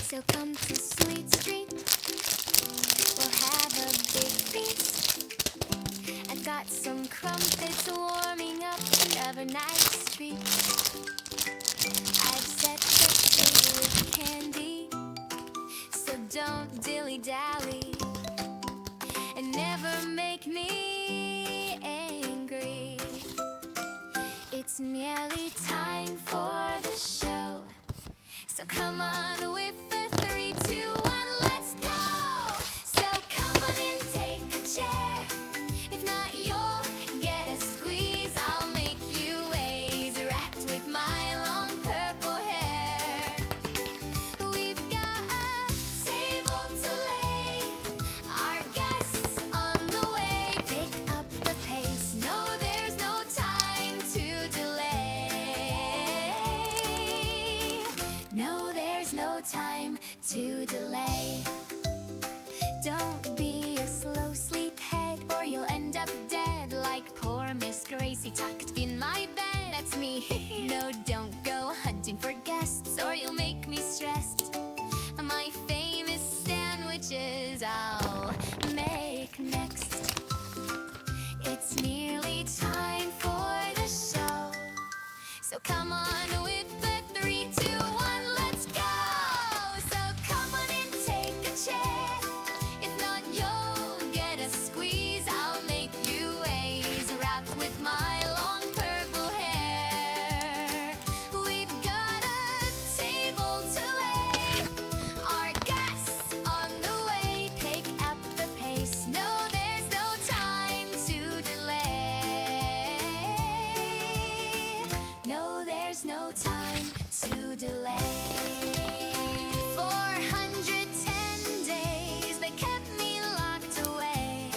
So come to Sweet Street, we'll have a big feast. I've got some crumpets warming up another nice treat. I've set the table with candy, so don't dilly-dally and never make me angry. It's nearly time for the show, so come on with the 3, 2, 1, let's go! So come on and take a chair. If not, you'll get a squeeze. I'll make you ways wrapped with my long purple hair. We've got a table to lay, our guests on the way. Pick up the pace, no, there's no time to delay. No, there's no time to delay. Don't be a slow sleephead, or you'll end up dead like poor Miss Gracie tucked in my bed. That's me. No, don't go hunting for guests, or you'll make me stressed. My famous sandwiches I'll make next. It's nearly time for the show, so come on with the 3, 2, 1, let's go! So come on and take a chair. If not, you'll get a squeeze. I'll make you ways wrapped with my long purple hair. We've got a table to lay, our guests on the way. Pick up the pace, no, there's no time to delay. No, there's no time to delay. 410 days they kept me locked away.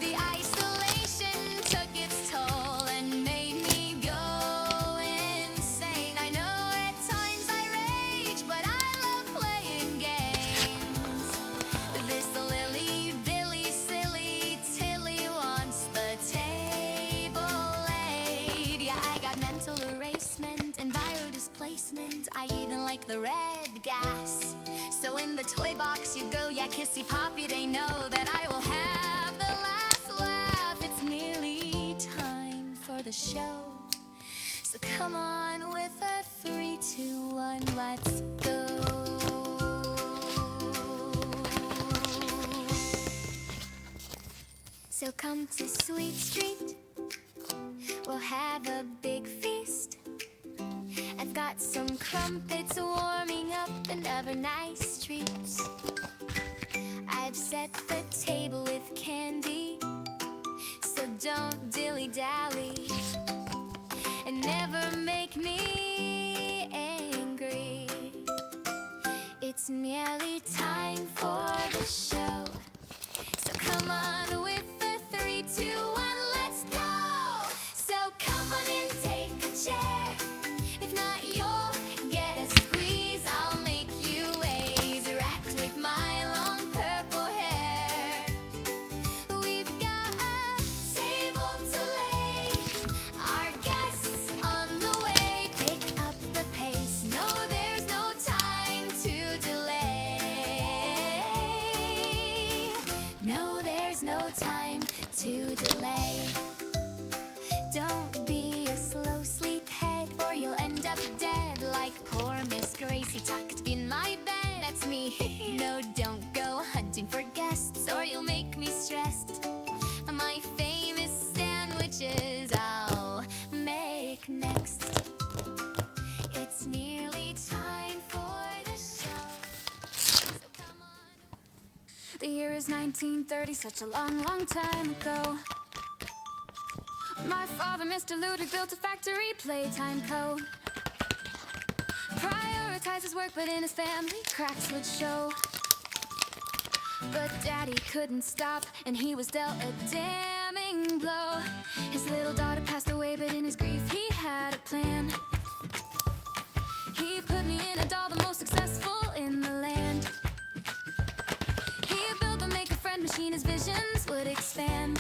The isolation took its toll and made me go insane. I know at times I rage, but I love playing games. This lily billy silly Tilly wants the table laid. Yeah, I got mental erasement and biodisplacement. I even like the red gas. So in the toy box you go, yeah, kissy poppy, they know that I will have the last laugh. It's nearly time for the show, so come on with a 3, 2, 1, let's go. So come to Sweet Street, we'll have a big feast. I've got some crumpets warming up another nice treat. I've set the table with candy, so don't dilly-dally and never make me angry. It's nearly time for the show, so come on with the 3, 2, 1, let's go! So come on and take a chair. If not, you'll get a squeeze. I'll make you ways wrapped with my long purple hair. We've got a table to lay, our guests on the way. Pick up the pace, no, there's no time to delay. No, there's no time to delay. Don't be a slow sleephead, or you'll end up dead like poor Miss Gracie tucked in my bed. That's me. No, don't go hunting for guests, or you'll make me stressed. My famous sandwiches I'll make next. It's nearly time for the show, so come on. The year is 1930, such a long, long time ago. My father, Mr. Ludwig, built a factory, Playtime Co. Prioritized his work, but in his family, cracks would show. But Daddy couldn't stop, and he was dealt a damning blow. His little daughter passed away, but in his grief he had a plan. He put me in a doll, the most successful in the land. He built a make-a-friend machine, his visions would expand.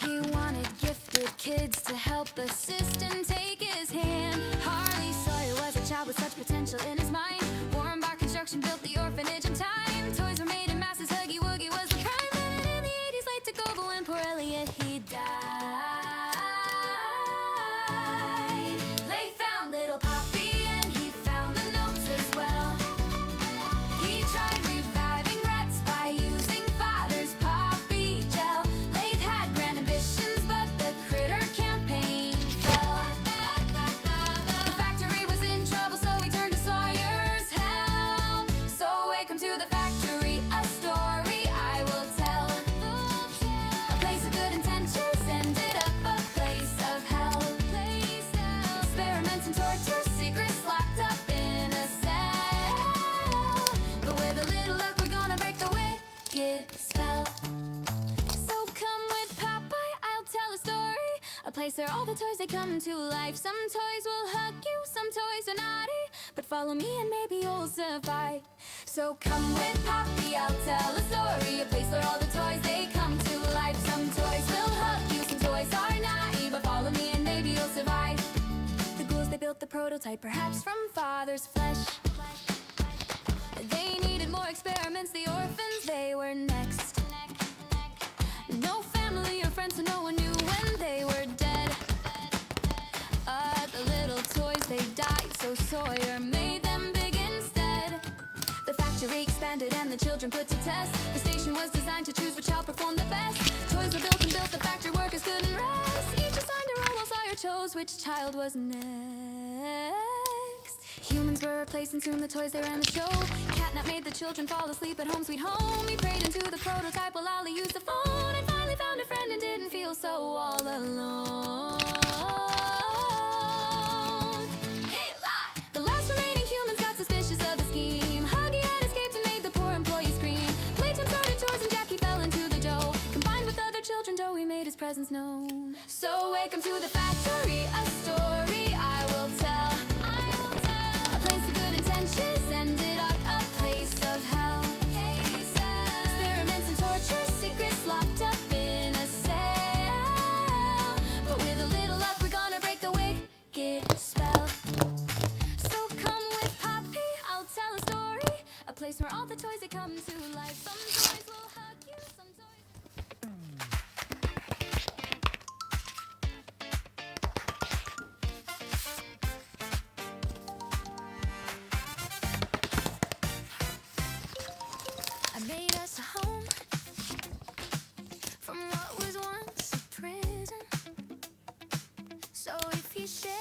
He wanted gifted kids to help assist and take his hand. Hardly saw it was a child with such potential in his mind. Warren Bar Construction built the orphanage in time. Toys were made in masses, Huggy Wuggy was the prime. And in the 80s, late to go, but when poor Elliot, he died. They found little Poppy and he found the notes as well. He tried reviving rats by using father's poppy gel. Lathe had grand ambitions, but the critter campaign fell. The factory was in trouble, so he turned to Sawyer's help. So welcome to the factory, a story I will tell. A place of good intentions ended up a place of hell. Experiments and torture, secrets locked up in a cell. But with a little luck, we're gonna break the wicked spell. So come with Popeye, I'll tell a story. A place where all the toys, they come to life. Some toys will hug you, some toys are naughty, but follow me and maybe you'll survive. So come with Poppy, I'll tell a story. A place where all the toys, they come to life. Some toys will hug you, some toys are naughty, but follow me and maybe you'll survive. The ghouls, they built the prototype, perhaps from father's flesh. They needed more experiments, the orphans, they were next. No family or friends, so no one knew when they were dead. The little toys, they died, so Sawyer made them big instead. The factory expanded and the children put to test. The station was designed to choose which child performed the best. Toys were built and built, the factory workers couldn't rest. Each assigned a role while Sawyer chose which child was next. Humans were replaced and soon the toys, they ran the show. Catnap made the children fall asleep at home sweet home. He prayed into the prototype while Ollie used the phone, and finally found a friend and didn't feel so all alone. The last remaining humans got suspicious of the scheme. Huggy had escaped and made the poor employee scream. Playtime started chores and Jackie fell into the dough. Combined with other children, Joey made his presence known. So welcome to the factory, a story I will tell. A place of good intentions ended up a place of hell. Experiments and torture, secrets locked up in a cell. But with a little luck, we're gonna break the wicked spell. So come with Poppy, I'll tell a story. A place where all the toys, they come to life. Some toys will hug you, some toys... I made us a home from what was once a prison. So if you share